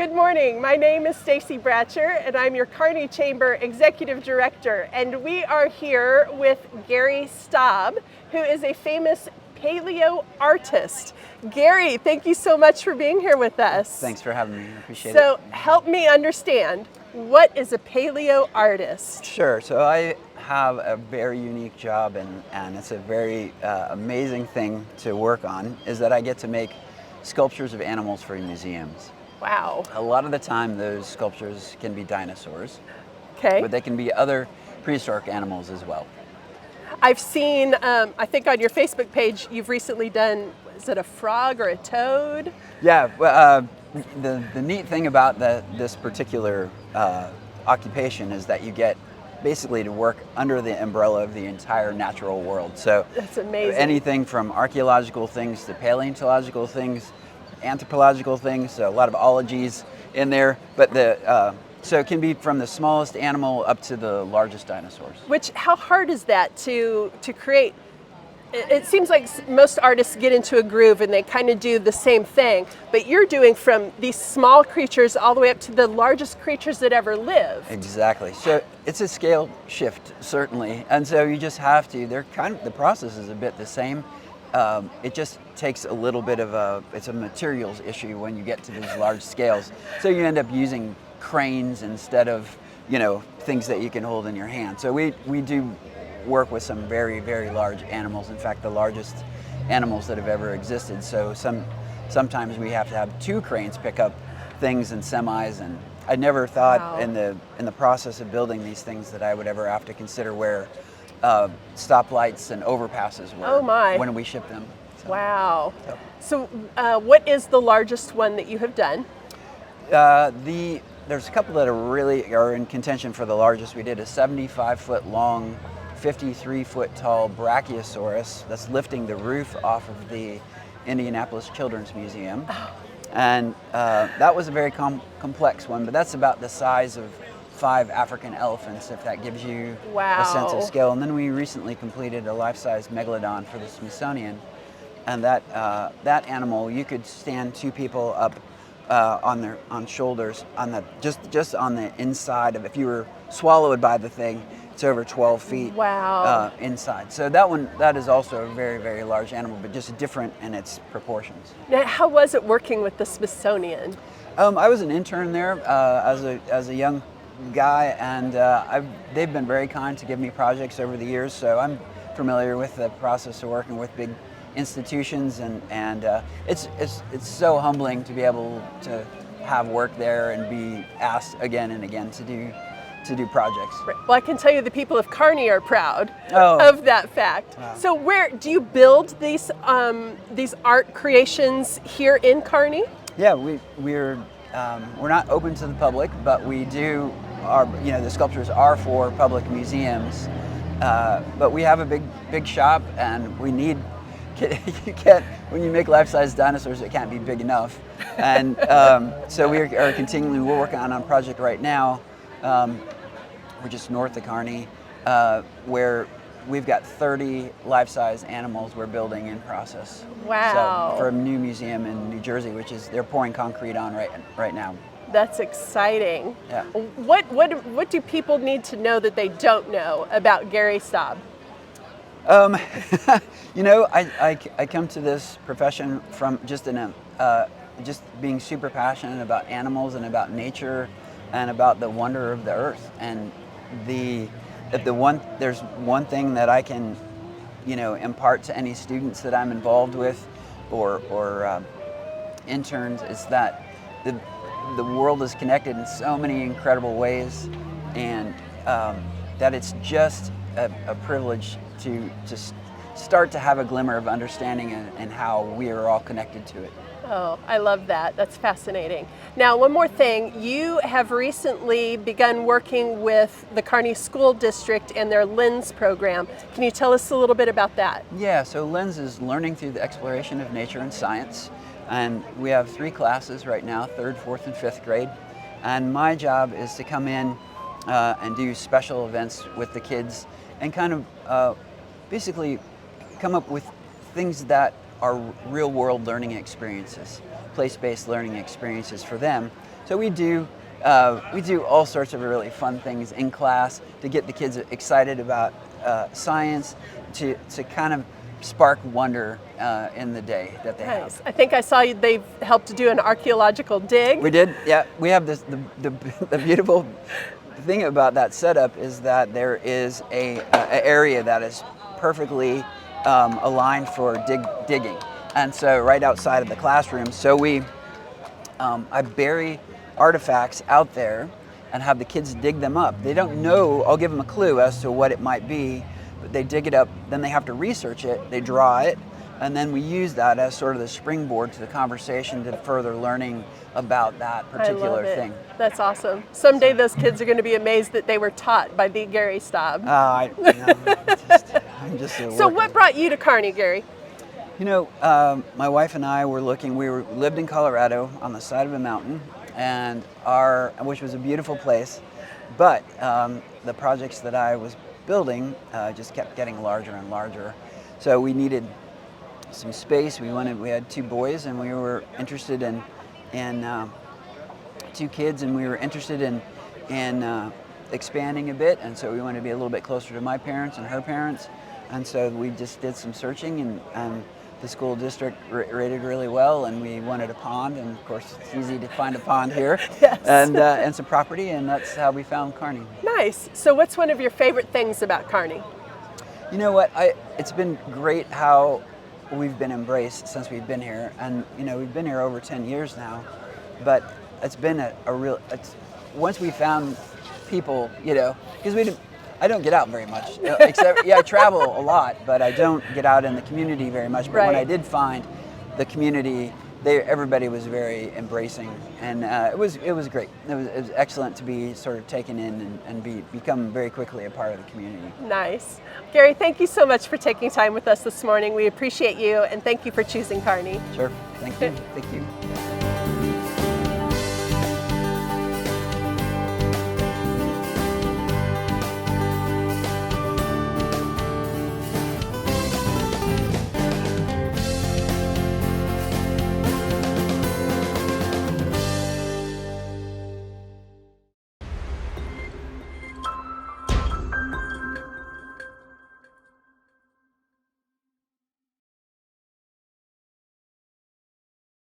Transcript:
Good morning. My name is Stacie Bratcher, and I'm your Kearney Chamber Executive Director. And we are here with Gary Staab, who is a famous paleo artist. Gary, thank you so much for being here with us. Thanks for having me. I appreciate it. So help me understand, what is a paleo artist? Sure. So I have a very unique job, and it's a very amazing thing to work on, is that I get to make sculptures of animals for museums. Wow. A lot of the time those sculptures can be dinosaurs, Okay. but they can be other prehistoric animals as well. I've seen, I think on your Facebook page, you've recently done, is it a frog or a toad? Yeah, well, the neat thing about this particular occupation is that you get basically to work under the umbrella of the entire natural world. So That's amazing. anything from archaeological things to paleontological things, anthropological things, so a lot of ologies in there, but so it can be from the smallest animal up to the largest dinosaurs. How hard is that to create? It seems like most artists get into a groove and they kind of do the same thing, but you're doing from these small creatures all the way up to the largest creatures that ever lived. Exactly. So it's a scale shift, certainly, and so you just have to. The process is a bit the same. It just takes a little bit of it's a materials issue when you get to these large scales. So you end up using cranes instead of, things that you can hold in your hand. So we do work with some very, very large animals. In fact, the largest animals that have ever existed. So sometimes we have to have two cranes pick up things and semis, and I never thought Wow. in the process of building these things that I would ever have to consider where stoplights and overpasses were Oh my. when we ship them. So, Wow. So what is the largest one that you have done? There's a couple that are in contention for the largest. We did a 75-foot long, 53-foot tall Brachiosaurus that's lifting the roof off of the Indianapolis Children's Museum. And that was a very complex one, but that's about the size of 5 African elephants, if that gives you a sense of Wow. scale. And then we recently completed a life-size megalodon for the Smithsonian, and that animal, you could stand 2 people up on shoulders on just on the inside of. If you were swallowed by the thing, it's over 12 feet. Wow. Inside. So that is also a very, very large animal, but just different in its proportions. Now, how was it working with the Smithsonian? I was an intern there as a young guy, and they've been very kind to give me projects over the years, so I'm familiar with the process of working with big institutions, and it's so humbling to be able to have work there and be asked again and again to do projects. Well, I can tell you the people of Kearney are proud Oh. of that fact. Wow. So where do you build these art creations here in Kearney? Yeah, we're not open to the public, but we do. The sculptures are for public museums, but we have a big shop, and we need. You can't, when you make life-size dinosaurs, it can't be big enough, and so we're working on a project right now. We're just north of Kearney, where we've got 30 life-size animals we're building in process. Wow. So for a new museum in New Jersey, which is they're pouring concrete on right now. That's exciting. Yeah. What do people need to know that they don't know about Gary Staab? I come to this profession from just being super passionate about animals and about nature and about the wonder of the earth. And there's one thing that I can, impart to any students that I'm involved with or interns, is that the world is connected in so many incredible ways, and that it's just a privilege to start to have a glimmer of understanding and how we are all connected to it. Oh, I love that. That's fascinating. Now, one more thing. You have recently begun working with the Kearney School District and their LENS program. Can you tell us a little bit about that? Yeah, so LENS is Learning Through the Exploration of Nature and Science. And we have 3 classes right now, 3rd, 4th, and 5th grade. And my job is to come in and do special events with the kids and kind of basically come up with things that are real-world learning experiences, place-based learning experiences for them, So we do all sorts of really fun things in class to get the kids excited about science, to kind of spark wonder in the day that they Nice. have. I think I saw they've helped to do an archaeological dig. We did, yeah. We have this. The beautiful thing about that setup is that there is a area that is perfectly aligned for digging, and so right outside of the classroom. So I bury artifacts out there and have the kids dig them up. They don't know. I'll give them a clue as to what it might be. But they dig it up, then they have to research it, they draw it, and then we use that as sort of the springboard to the conversation to further learning about that particular I love it. thing. That's awesome. Someday those kids are going to be amazed that they were taught by the Gary Staab. I'm just So what brought you to Kearney, Gary? You know, my wife and I were looking, lived in Colorado on the side of a mountain, and which was a beautiful place, but the projects that I was building just kept getting larger and larger. So we needed some space. We had 2 boys, and we were interested in 2 kids, and we were interested in expanding a bit. And so we wanted to be a little bit closer to my parents and her parents. And so we just did some searching, and the school district rated really well, and we wanted a pond, and of course it's easy to find a pond here. Yes. And some property, and that's how we found Kearney. Nice. So what's one of your favorite things about Kearney? You know what, it's been great how we've been embraced since we've been here, and you know, we've been here over 10 years now, but it's been once we found people, you know, because I don't get out very much, except, I travel a lot, but I don't get out in the community very much. But when I did find the community, everybody was very embracing, and it was great. It was excellent to be sort of taken in and become very quickly a part of the community. Nice. Gary, thank you so much for taking time with us this morning. We appreciate you, and thank you for choosing Kearney. Sure. Thank you. Thank you.